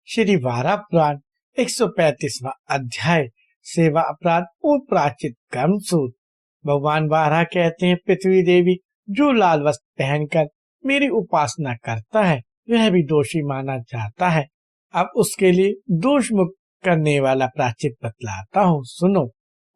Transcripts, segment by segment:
श्री वारा पुराण 135वां अध्याय सेवा अपराध और प्राचित कर्म सूत्र। भगवान वारा कहते हैं, पृथ्वी देवी, जो लाल वस्त्र पहनकर मेरी उपासना करता है वह भी दोषी माना जाता है। अब उसके लिए दोष मुक्त करने वाला प्राचित बतलाता हूँ, सुनो।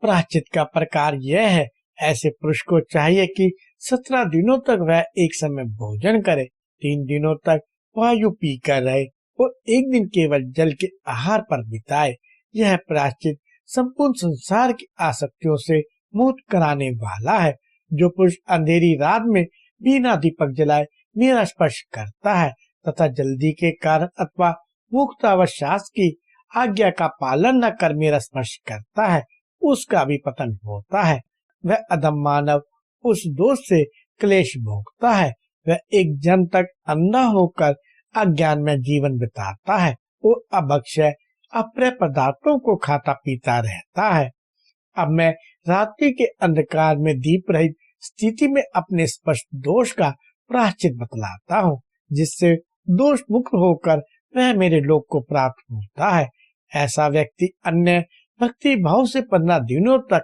प्राचित का प्रकार यह है, ऐसे पुरुष को चाहिए कि 17 दिनों तक वह एक समय भोजन करे, 3 दिनों तक वायु पीकर रहे और एक दिन केवल जल के आहार पर बिताए। यह प्राचित संपूर्ण संसार की आसक्तियों से मुक्त कराने वाला है। जो पुरुष अंधेरी रात में बिना दीपक जलाए मेरा स्पर्श करता है तथा जल्दी के कारण अथवा मुक्तावशास की आज्ञा का पालन न कर मेरा स्पर्श करता है, उसका भी पतन होता है। वह अधम मानव उस दोष से क्लेश भोगता है। वह एक जन्म तक अंधा होकर अज्ञान में जीवन बिताता है और अभक्ष्य अप्रिय पदार्थों को खाता पीता रहता है। अब मैं रात्रि के अंधकार में दीप रहित स्थिति में अपने स्पष्ट दोष का प्रायश्चित बतलाता हूँ, जिससे दोष मुक्त होकर वह मेरे लोक को प्राप्त होता है। ऐसा व्यक्ति अन्य भक्ति भाव से 15 दिनों तक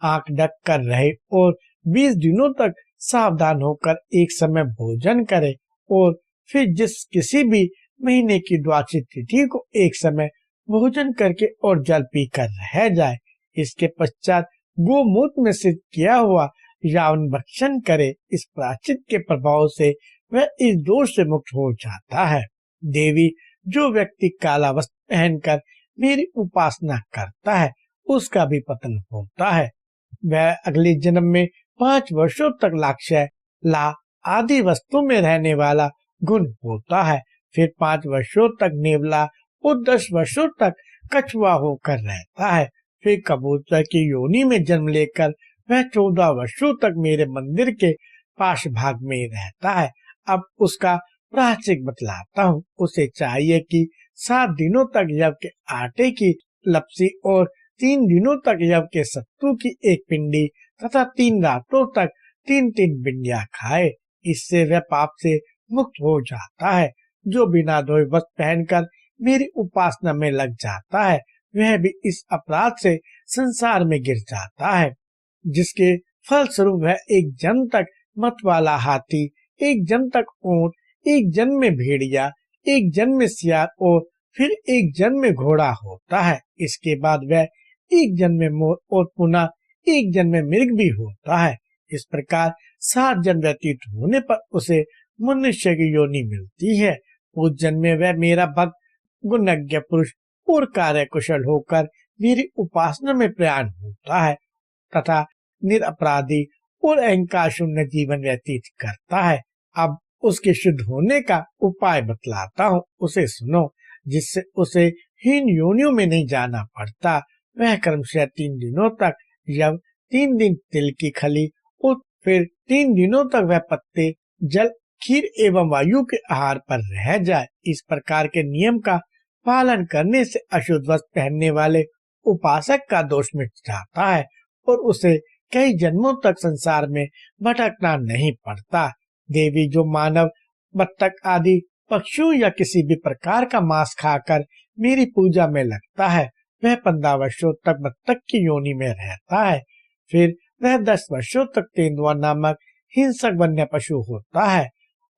आंख ढक कर रहे और 20 दिनों तक सावधान होकर एक समय भोजन करे और फिर जिस किसी भी महीने की द्वादशी तिथि को एक समय भोजन करके और जल पीकर रह जाए। इसके पश्चात गोमूत्र में सिद्ध किया हुआ यावन भक्षण करे। इस प्रायश्चित के प्रभाव से वह इस दोष से मुक्त हो जाता है। देवी, जो व्यक्ति काला वस्त्र पहनकर मेरी उपासना करता है उसका भी पतन होता है। वह अगले जन्म में 5 वर्षों तक लाक्षय, ला आदि वस्तु में रहने वाला गुण होता है। फिर 5 वर्षों तक नेवला और 10 वर्षों तक कछुआ होकर रहता है। फिर कबूतर की योनि में जन्म लेकर वह 14 वर्षों तक मेरे मंदिर के पास भाग में रहता है। अब उसका प्रायश्चित बतलाता हूँ। उसे चाहिए कि 7 दिनों तक यव के आटे की लपसी और 3 दिनों तक यव के सत्तू की एक पिंडी तथा 3 रातों तक 3-3 पिंडियां खाए। इससे वह पाप से मुक्त हो जाता है। जो बिना धोए वस्त्र पहनकर मेरी उपासना में लग जाता है वह भी इस अपराध से संसार में गिर जाता है, जिसके फल स्वरूप वह एक जन्म तक मत वाला हाथी, एक जन्म तक ऊंट, एक जन्म में भेड़िया, एक जन्म में सियार और फिर एक जन्म में घोड़ा होता है। इसके बाद वह एक जन्म में मोर और पुनः एक जन्म में मृग भी होता है। इस प्रकार 7 जन्म व्यतीत होने पर उसे मनुष्य की योनि मिलती है। उस जन्म में वह मेरा भक्त, गुणज्ञ पुरुष और कार्य कुशल होकर मेरी उपासना में प्रयाण होता है तथा निरपराधी और अहंकार शून्य जीवन व्यतीत करता है। अब उसके शुद्ध होने का उपाय बतलाता हूँ, उसे सुनो, जिससे उसे हीन योनियों में नहीं जाना पड़ता। वह क्रमशः 3 दिनों तक यव, 3 दिन तिल की खली और फिर 3 दिनों तक वह पत्ते, जल, खीर एवं वायु के आहार पर रह जाए। इस प्रकार के नियम का पालन करने से अशुद्ध वस्त्र पहनने वाले उपासक का दोष मिट जाता है और उसे कई जन्मों तक संसार में भटकना नहीं पड़ता। देवी, जो मानव बत्तख आदि पक्षियों या किसी भी प्रकार का मांस खाकर मेरी पूजा में लगता है वह 15 वर्षों तक बत्तख की योनि में रहता है। फिर वह 10 वर्षों तक तेंदुआ नामक हिंसक वन्य पशु होता है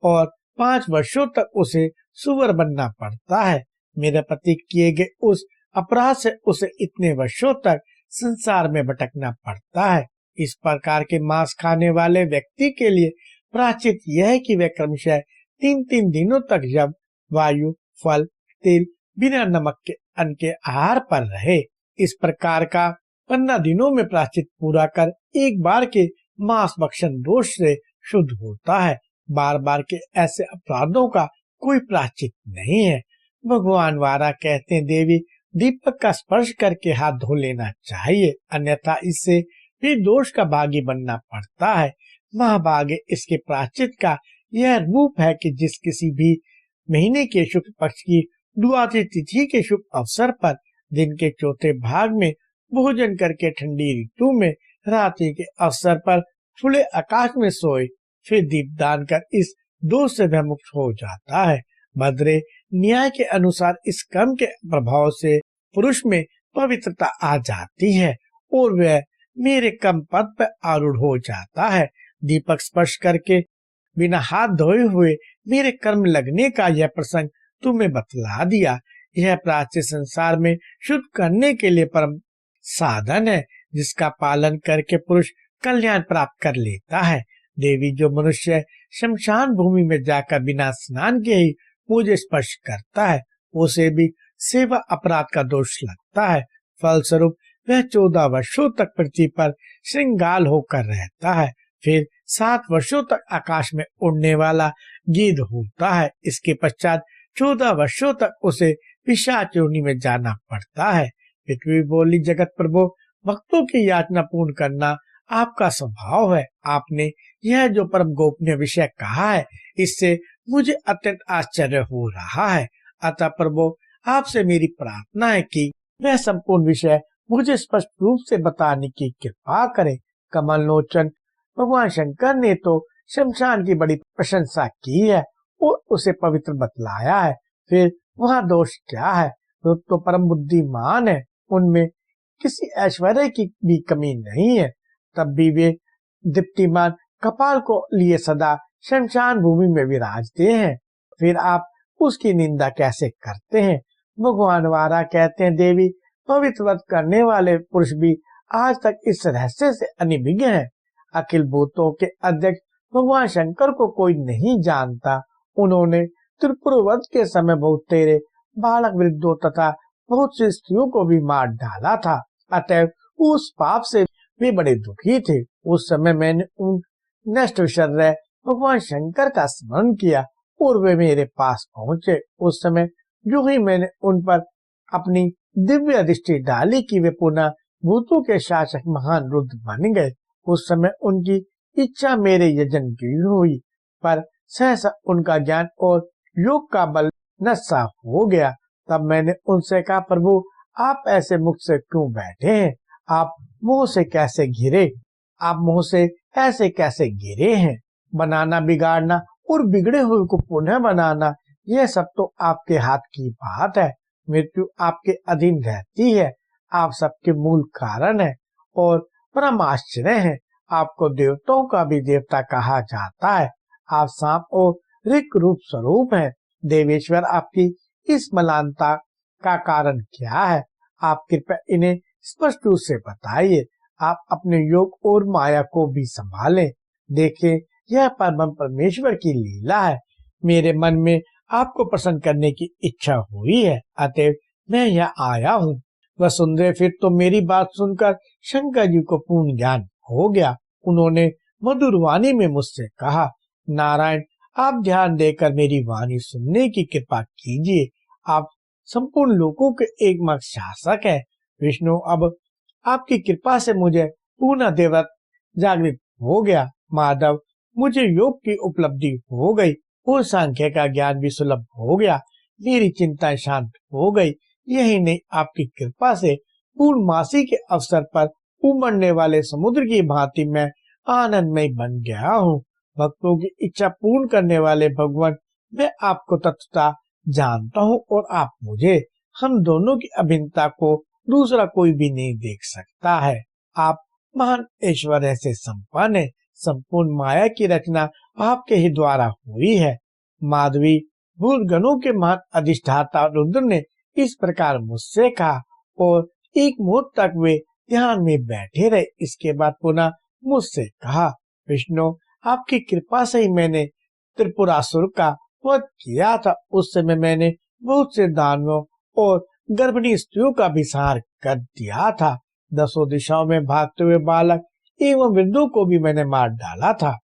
और 5 वर्षों तक उसे सुअर बनना पड़ता है। मेरे पति किए गए उस अपराध से उसे इतने वर्षों तक संसार में भटकना पड़ता है। इस प्रकार के मांस खाने वाले व्यक्ति के लिए प्रायश्चित यह है कि वह क्रमशः 3-3 दिनों तक यव, वायु, फल, तिल, बिना नमक के अन्न के आहार पर रहे। इस प्रकार का 15 दिनों में प्रायश्चित पूरा कर एक बार के मांस भक्षण दोष से शुद्ध होता है। बार बार के ऐसे अपराधों का कोई प्रायश्चित नहीं है। भगवान वारा कहते हैं, देवी, दीपक का स्पर्श करके हाथ धो लेना चाहिए, अन्यथा इससे भी दोष का भागी बनना पड़ता है। महाभागे इसके प्रायश्चित का यह रूप है कि जिस किसी भी महीने के शुक्ल पक्ष की द्वादशी तिथि के शुभ अवसर पर दिन के चौथे भाग में भोजन करके ठंडी ऋतु में रात्रि के अवसर पर खुले आकाश में सोए, फिर दीपदान कर इस दोष से वह मुक्त हो जाता है। भद्रे न्याय के अनुसार इस कर्म के प्रभाव से पुरुष में पवित्रता आ जाती है और वह मेरे कर्म पद पर आरूढ़ हो जाता है। दीपक स्पर्श करके बिना हाथ धोए हुए मेरे कर्म लगने का यह प्रसंग तुम्हें बतला दिया। यह प्राच्य संसार में शुद्ध करने के लिए परम साधन है, जिसका पालन करके पुरुष कल्याण प्राप्त कर लेता है। देवी, जो मनुष्य शमशान भूमि में जाकर बिना स्नान के ही मुझे स्पर्श करता है, उसे भी सेवा अपराध का दोष लगता है। फलस्वरूप वह 14 वर्षों तक पृथ्वी पर श्रृंगाल होकर रहता है, फिर 7 वर्षों तक आकाश में उड़ने वाला गिद्ध होता है। इसके पश्चात 14 वर्षों तक उसे पिशाच योनि में जाना पड़ता है। पृथ्वी बोली, जगत प्रभु, भक्तों की याचना पूर्ण करना आपका स्वभाव है। आपने यह जो परम गोपनीय विषय कहा है, इससे मुझे अत्यंत आश्चर्य हो रहा है। अतः प्रभु, आपसे मेरी प्रार्थना है कि वह संपूर्ण विषय मुझे स्पष्ट रूप से बताने की कृपा करें। कमल लोचन भगवान शंकर ने तो शमशान की बड़ी प्रशंसा की है और उसे पवित्र बतलाया है, फिर वहाँ दोष क्या है? तो परम बुद्धिमान है, उनमें किसी ऐश्वर्य की भी कमी नहीं है। तब भी वे दीप्तिमान कपाल को लिए सदा शमशान भूमि में विराजते हैं, फिर आप उसकी निंदा कैसे करते हैं? भगवान वारा कहते हैं, देवी, पवित्र व्रत करने वाले पुरुष भी आज तक इस रहस्य से अनभिज्ञ हैं। अखिल भूतों के अध्यक्ष भगवान शंकर को कोई नहीं जानता। उन्होंने त्रिपुर वध के समय बहुत तेरे बालक वृद्धों तथा बहुत सी स्त्रियों को भी मार डाला था। अतः उस पाप से वे बड़े दुखी थे। उस समय मैंने उन नष्ट शर्य भगवान शंकर का स्मरण किया और वे मेरे पास पहुंचे। उस समय जो ही मैंने उन पर अपनी दिव्य दृष्टि डाली कि वे पुनः भूतों के शासक महान रुद्र बन गए। उस समय उनकी इच्छा मेरे यजन की हुई, पर सहसा उनका ज्ञान और योग का बल नशा हो गया। तब मैंने उनसे कहा, प्रभु, आप ऐसे मुख से क्यों बैठे हैं? आप मुंह से कैसे घिरे? आप मुंह से ऐसे कैसे गिरे हैं? बनाना, बिगाड़ना और बिगड़े हुए को पुनः बनाना, यह सब तो आपके हाथ की बात है। मृत्यु आपके अधीन रहती है। आप सबके मूल कारण है और परम आश्चर्य है। आपको देवताओं का भी देवता कहा जाता है। आप सांप और ऋक रूप स्वरूप हैं। देवेश्वर, आपकी इस मलानता का कारण क्या है? आप कृपया इन्हें स्पष्ट रूप से बताइए। आप अपने योग और माया को भी संभालें। देखिए, यह परम परमेश्वर की लीला है। मेरे मन में आपको प्रसन्न करने की इच्छा हुई है, अतएव मैं यहाँ आया हूँ। वसुंधरे, फिर तो मेरी बात सुनकर शंकर जी को पूर्ण ज्ञान हो गया। उन्होंने मधुर वाणी में मुझसे कहा, नारायण, आप ध्यान देकर मेरी वाणी सुनने की कृपा कीजिए। आप संपूर्ण लोकों के एकमात्र शासक है। विष्णु, अब आपकी कृपा से मुझे पूर्ण देवव्रत जागृत हो गया। माधव, मुझे योग की उपलब्धि हो गई और सांख्य का ज्ञान भी सुलभ हो गया। मेरी चिंता शांत हो गई। यही नहीं, आपकी कृपा से पूर्णमासी के अवसर पर उमड़ने वाले समुद्र की भांति मैं आनंदमय बन गया हूँ। भक्तों की इच्छा पूर्ण करने वाले भगवान, मैं आपको तत्वतः जानता हूँ और आप मुझे। हम दोनों की अभिन्नता को दूसरा कोई भी नहीं देख सकता है। आप महान ऐश्वर्य से संपन्न है। संपूर्ण माया की रचना आपके ही द्वारा हुई है। माधवी, भूत गणों के महान अधिष्ठाता रुद्र ने इस प्रकार मुझसे कहा और एक मुहूर्त तक वे ध्यान में बैठे रहे। इसके बाद पुनः मुझसे कहा, विष्णु, आपकी कृपा से ही मैंने त्रिपुरासुर का वध किया था। उस समय मैंने बहुत से दानवों और गर्भिणी स्त्रियों का भी संहार कर दिया था। 10 दिशाओं में भागते हुए बालक एवं वृद्धों को भी मैंने मार डाला था।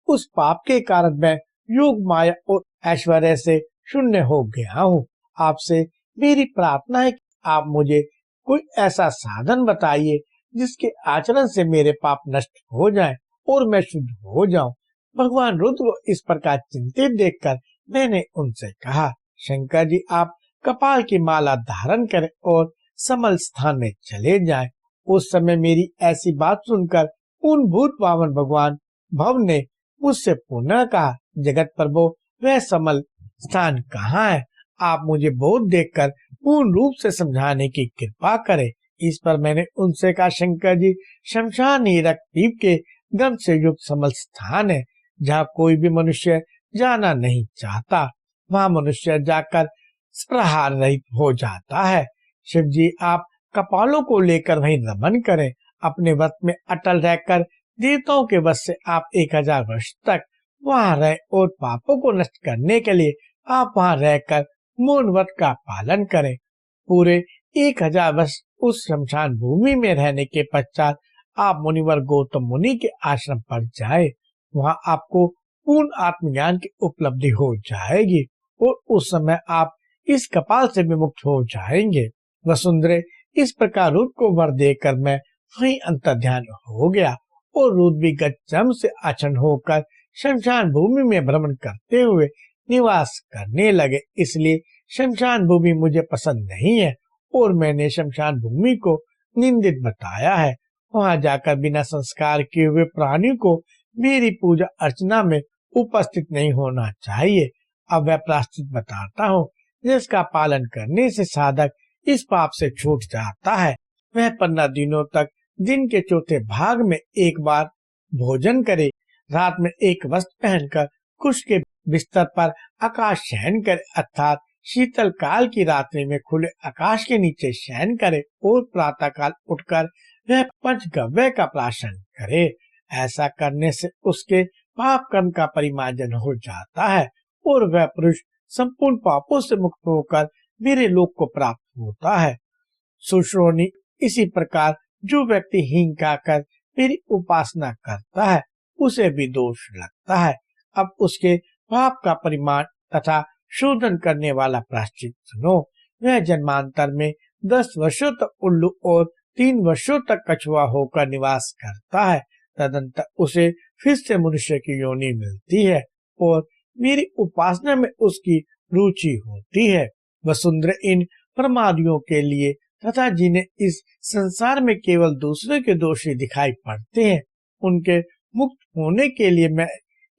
उस पाप के कारण मैं योग, माया और ऐश्वर्य से शून्य हो गया हूँ। आपसे मेरी प्रार्थना है कि आप मुझे कोई ऐसा साधन बताइए जिसके आचरण से मेरे पाप नष्ट हो जाएं और मैं शुद्ध हो जाऊं। भगवान रुद्र को इस प्रकार चिंतित देखकर मैंने उनसे कहा, शंकर जी, आप कपाल की माला धारण करें और समल स्थान में चले जाएं। उस समय मेरी ऐसी बात सुनकर उन भूत पावन भगवान भव ने मुझसे पुनः कहा, जगत प्रभु, वह समल स्थान कहाँ है? आप मुझे बोध देखकर पूर्ण रूप से समझाने की कृपा करें। इस पर मैंने उनसे कहा, शंकर जी, शमशान ही रक्तपीप के गंध से युक्त समल स्थान है, जहाँ कोई भी मनुष्य जाना नहीं चाहता। वहाँ मनुष्य जाकर स्पृहा रहित हो जाता है। शिव जी, आप कपालों को लेकर वहीं रमन करें। अपने व्रत में अटल रहकर देवताओं के वश से आप 1000 वर्ष तक वहाँ रहे और पापों को नष्ट करने के लिए आप वहाँ रहकर मौन व्रत का पालन करें। पूरे 1000 वर्ष उस शमशान भूमि में रहने के पश्चात आप मुनिवर गौतम मुनि के आश्रम पर जाए। वहाँ आपको पूर्ण आत्मज्ञान की उपलब्धि हो जाएगी और उस समय आप इस कपाल से विमुक्त हो जाएंगे। वसुंधरे, इस प्रकार रुद्र को वर देकर मैं वहीं अंतर्ध्यान हो गया और रुद्र भी गजम से आचरण होकर शमशान भूमि में भ्रमण करते हुए निवास करने लगे। इसलिए शमशान भूमि मुझे पसंद नहीं है और मैंने शमशान भूमि को निंदित बताया है। वहां जाकर बिना संस्कार किए हुए प्राणी को मेरी पूजा अर्चना में उपस्थित नहीं होना चाहिए। अब वह प्रायश्चित बताता हूँ जिसका पालन करने से साधक इस पाप से छूट जाता है। वह 15 दिनों तक दिन के चौथे भाग में एक बार भोजन करे, रात में एक वस्त्र पहनकर कुश के बिस्तर पर आकाश शयन करे, अर्थात शीतल काल की रात्रि में खुले आकाश के नीचे शयन करे और प्रातः काल उठकर वह पंचगव्य का प्राशन करे। ऐसा करने से उसके पाप कर्म का परिमार्जन हो जाता है और वह पुरुष संपूर्ण पापों से मुक्त होकर मेरे लोक को प्राप्त होता है। सुश्रोणी, इसी प्रकार जो व्यक्ति हींग खाकर मेरी उपासना करता है उसे भी दोष लगता है। अब उसके पाप का परिमाण तथा शोधन करने वाला प्रायश्चित सुनो। वह जन्मांतर में 10 वर्षों तक उल्लू और 3 वर्षों तक कछुआ होकर निवास करता है। तदंतर उसे फिर से मनुष्य की योनि मिलती है और मेरी उपासना में उसकी रुचि होती है। वसुंधरा, इन प्रमादियों के लिए तथा जिन्हें इस संसार में केवल दूसरे के दोषी दिखाई पड़ते हैं, उनके मुक्त होने के लिए मैं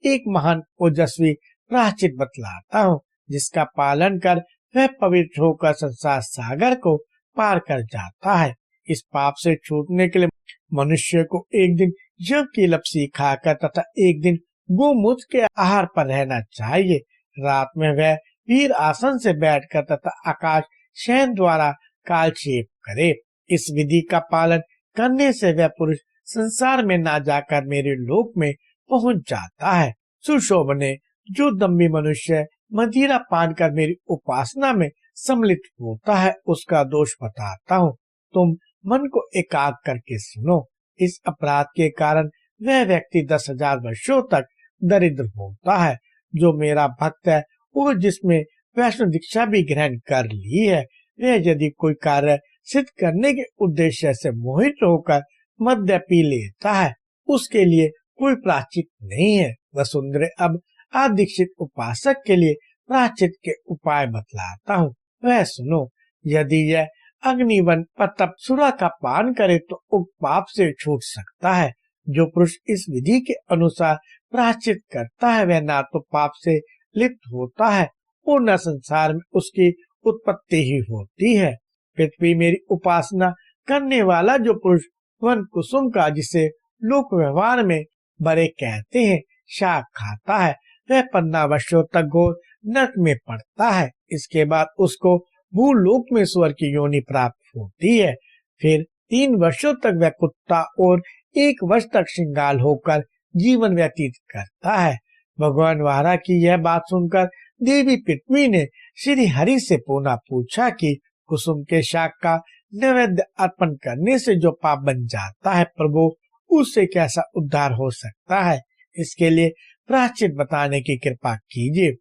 एक महान ओजस्वी प्रायश्चित बतलाता हूँ, जिसका पालन कर वह पवित्र होकर संसार सागर को पार कर जाता है। इस पाप से छूटने के लिए मनुष्य को एक दिन जव की लपसी खाकर तथा एक दिन गोमूत्र के आहार पर रहना चाहिए। रात में वह वीर आसन से बैठकर तथा आकाश शयन द्वारा कालक्षेप करे। इस विधि का पालन करने से वह पुरुष संसार में ना जाकर मेरे लोक में पहुंच जाता है। सुशोभने, जो दम्भी मनुष्य मदिरा पान कर मेरी उपासना में सम्मिलित होता है उसका दोष बताता हूँ। तुम मन को एकाग्र करके सुनो। इस अपराध के कारण वह व्यक्ति 10,000 वर्षों तक दरिद्र होता है। जो मेरा भक्त है और जिसमें वैष्णव दीक्षा भी ग्रहण कर ली है, वह यदि कोई कार्य सिद्ध करने के उद्देश्य से मोहित होकर मद्य पी लेता है, उसके लिए कोई प्रायश्चित नहीं है। वसुंधरे, अब अदीक्षित उपासक के लिए प्रायश्चित के उपाय बतलाता हूँ, वह सुनो। यदि यह अग्निवन तप सुरा का पान करे तो उक्त पाप से छूट सकता है। जो पुरुष इस विधि के अनुसार प्रायश्चित करता है वह ना तो पाप से लिप्त होता है और न संसार में उसकी उत्पत्ति ही होती है। पृथ्वी मेरी उपासना करने वाला जो पुरुष वन कुसुम का, जिसे लोक व्यवहार में बरे कहते हैं, शाक खाता है, वह 15 वर्षों तक घोर नरक में पड़ता है। इसके बाद उसको भूलोक में स्वर्ग की योनि प्राप्त होती है। फिर 3 वर्षों तक वह कुत्ता और 1 वर्ष तक श्रृंगाल होकर जीवन व्यतीत करता है। भगवान वारा की यह बात सुनकर देवी पृथ्वी ने श्री हरि से पुनः पूछा कि कुसुम के शाक का नैवेद्य अर्पण करने से जो पाप बन जाता है, प्रभु, उससे कैसा उद्धार हो सकता है? इसके लिए प्रायश्चित बताने की कृपा कीजिए।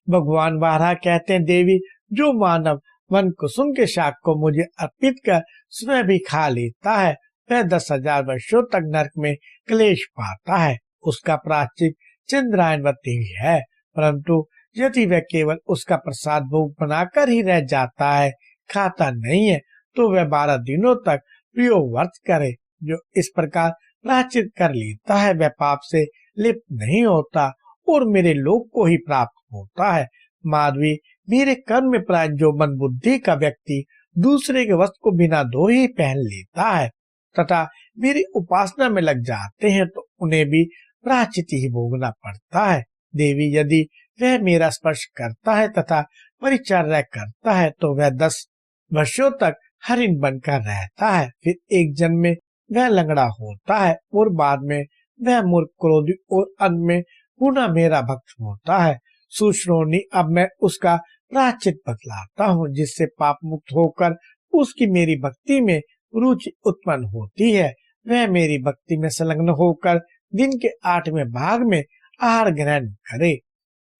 भगवान वारा कहते हैं, देवी, जो मानव वन कुसुम के शाक को मुझे अर्पित कर स्वयं भी खा लेता है, वह 10,000 वर्षों तक नरक में क्लेश पाता है। उसका प्रायश्चित चंद्रायनवती है, परंतु यदि वह केवल उसका प्रसाद भोग बनाकर ही रह जाता है, खाता नहीं है, तो वह 12 दिनों तक प्रियो व्रत करे। जो इस प्रकार प्रायश्चित कर लेता है वह पाप से लिप्त नहीं होता और मेरे लोक को ही प्राप्त होता है। माधवी, मेरे कर्म में प्राय जो मन बुद्धि का व्यक्ति दूसरे के वस्त्र को बिना धोए ही पहन लेता है तथा मेरी उपासना में लग जाते हैं तो उन्हें भी प्रायश्चित ही भोगना पड़ता है। देवी, यदि वह मेरा स्पर्श करता है तथा परिचर्या करता है तो वह 10 वर्षों तक हरिण बनकर रहता है, फिर एक जन्म में वह लंगड़ा होता है और बाद में वह मूर्ख, क्रोधी और अंत में पुनः मेरा भक्त होता है। सुश्रोणी, अब मैं उसका प्रायश्चित बतलाता हूँ जिससे पाप मुक्त होकर उसकी मेरी भक्ति में रुचि उत्पन्न होती है। वह मेरी भक्ति में संलग्न होकर दिन के 8वें भाग में आहार ग्रहण करे।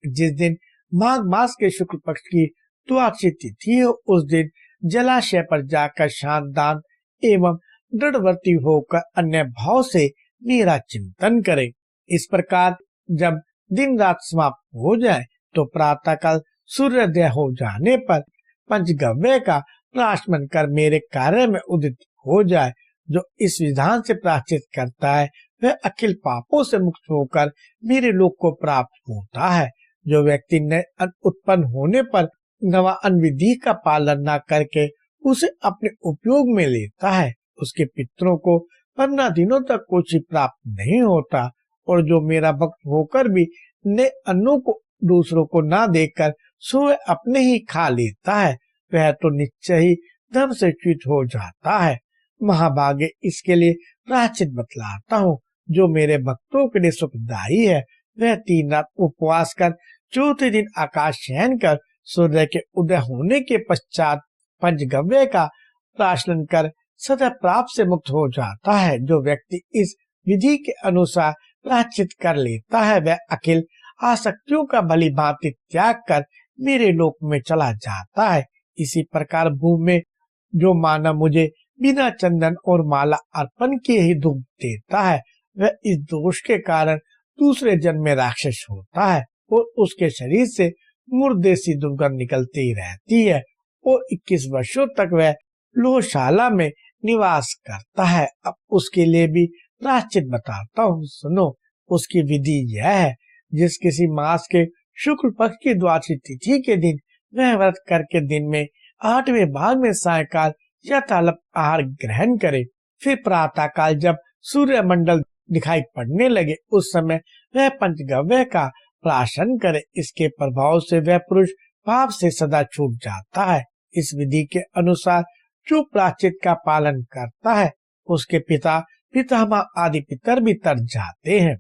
जिस दिन माघ मास के शुक्ल पक्ष की द्वादशी तिथि है उस दिन जलाशय पर जाकर शांत दान एवं दृढ़वर्ती होकर अन्य भाव से मेरा चिंतन करे। इस प्रकार जब दिन रात समाप्त हो जाए तो प्रातःकाल सूर्योदय हो जाने पर पंचगव्य का प्राशमन कर मेरे कार्य में उदित हो जाए। जो इस विधान से प्रायश्चित करता है वह अखिल पापों से मुक्त होकर मेरे लोक को प्राप्त होता है। जो व्यक्ति नए उत्पन्न होने पर नवा विधि का पालन न करके उसे अपने उपयोग में लेता है उसके पितरों को 15 दिनों तक कुछ ही प्राप्त नहीं होता, और जो मेरा भक्त होकर भी नए अन्नों को दूसरों को ना देकर स्वयं अपने ही खा लेता है वह तो निश्चय ही धर्म से च्युत हो जाता है। महाभागे, इसके लिए प्रायश्चित बतलाता हूँ जो मेरे भक्तों के लिए सुखदायी है। वह 3 रात उपवास कर चौथे दिन आकाश शयन कर सूर्य के उदय होने के पश्चात पंचगव्य का प्राशन कर सदा प्राप्त से मुक्त हो जाता है। जो व्यक्ति इस विधि के अनुसार प्रायश्चित कर लेता है वह अखिल आसक्तियों का भली भांति त्याग कर मेरे लोक में चला जाता है। इसी प्रकार भूमि में जो मानव मुझे बिना चंदन और माला अर्पण किए ही धूप देता है वह इस दोष के कारण दूसरे जन्म में राक्षस होता है और उसके शरीर से मुर्दे सी दुर्गंध निकलती ही रहती है और 21 वर्षों तक वह लोहशाला में निवास करता है। अब उसके लिए भी प्रायश्चित बताता हूँ, सुनो। उसकी विधि यह है, जिस किसी मास के शुक्ल पक्ष की द्वादशी तिथि के दिन वह व्रत करके दिन में 8वें भाग में सायकाल यथालप आहार ग्रहण करे, फिर प्रातः काल जब सूर्य मंडल दिखाई पड़ने लगे उस समय वह पंचगव्य का प्राशन करे। इसके प्रभाव से वह पुरुष पाप से सदा छूट जाता है। इस विधि के अनुसार जो प्रायश्चित का पालन करता है उसके पिता, पितामह आदि पितर भी तर जाते हैं।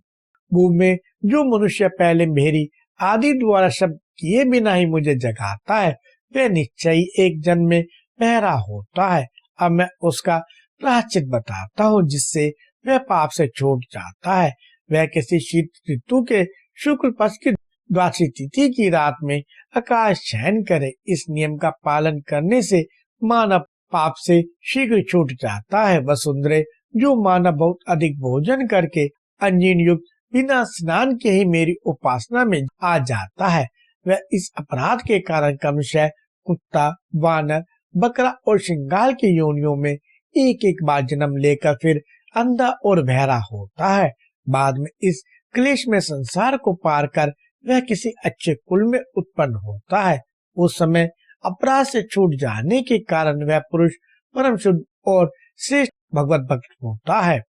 भूमि में जो मनुष्य पहले मेरी आदि द्वारा शब्द किए बिना ही मुझे जगाता है वह निश्चय ही एक जन्म में बहरा होता है। अब मैं उसका प्रायश्चित बताता हूँ जिससे वह पाप से छूट जाता है। वह किसी शीत ऋतु के शुक्ल पक्ष की द्वादशी तिथि की रात में आकाश शयन करे। इस नियम का पालन करने से मानव पाप से शीघ्र छूट जाता है। वसुंधरे, जो मानव बहुत अधिक भोजन करके अंजीन युक्त बिना स्नान के ही मेरी उपासना में आ जाता है वह इस अपराध के कारण क्रमशः कुत्ता, वानर, बकरा और श्रृंगार की योनियों में एक एक बार जन्म लेकर फिर अंधा और बहरा होता है। बाद में इस क्लेश में संसार को पार कर वह किसी अच्छे कुल में उत्पन्न होता है। उस समय अपराध से छूट जाने के कारण वह पुरुष परम शुद्ध और श्रेष्ठ भगवत भक्त होता है।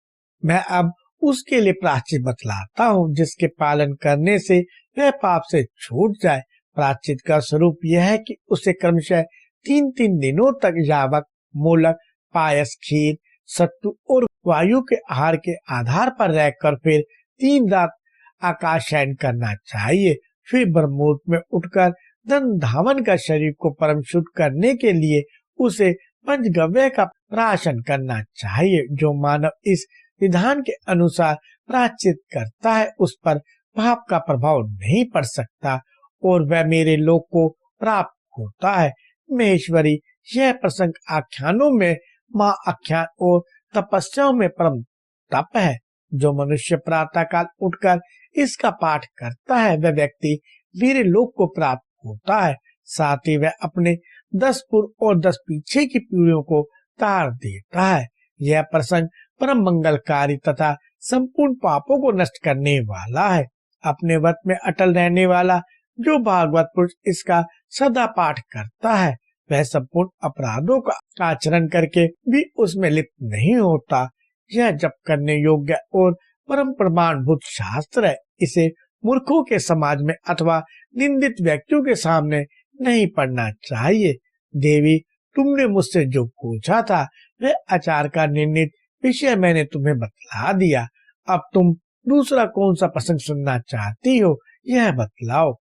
मैं अब उसके लिए प्रायश्चित बतलाता हूँ जिसके पालन करने से वह पाप से छूट जाए। प्रायश्चित का स्वरूप यह है कि उसे क्रमशः 3-3 दिनों तक यावक, मूलक, पायस, खीर, सत्तू और वायु के आहार के आधार पर रहकर फिर 3 रात आकाश शयन करना चाहिए। फिर ब्रह्ममुहूर्त में उठकर धन धावन का शरीर को परम शुद्ध करने के लिए उसे पंचगव्य का प्राशन करना चाहिए। जो मानव इस विधान के अनुसार प्रायश्चित करता है उस पर पाप का प्रभाव नहीं पड़ सकता और वह मेरे लोक को प्राप्त होता है। महेश्वरी, यह प्रसंग आख्यानों में माँ आख्यान और तपस्याओं में परम तप है। जो मनुष्य प्रातः काल उठकर इसका पाठ करता है वह व्यक्ति मेरे लोक को प्राप्त होता है। साथ ही वह अपने 10 पूर्व और 10 पीछे की पीढ़ियों को तार देता है। यह प्रसंग परम मंगलकारी तथा संपूर्ण पापों को नष्ट करने वाला है। अपने व्रत में अटल रहने वाला जो भागवत पुरुष इसका सदा पाठ करता है वह संपूर्ण अपराधों का आचरण करके भी उसमें लिप्त नहीं होता। यह जप करने योग्य और परम प्रमाणभूत शास्त्र है। इसे मूर्खों के समाज में अथवा निंदित व्यक्तियों के सामने नहीं पढ़ना चाहिए। देवी, तुमने मुझसे जो पूछा था वह आचार का निर्णित विषय मैंने तुम्हें बतला दिया। अब तुम दूसरा कौन सा प्रसंग सुनना चाहती हो, यह बतलाओ।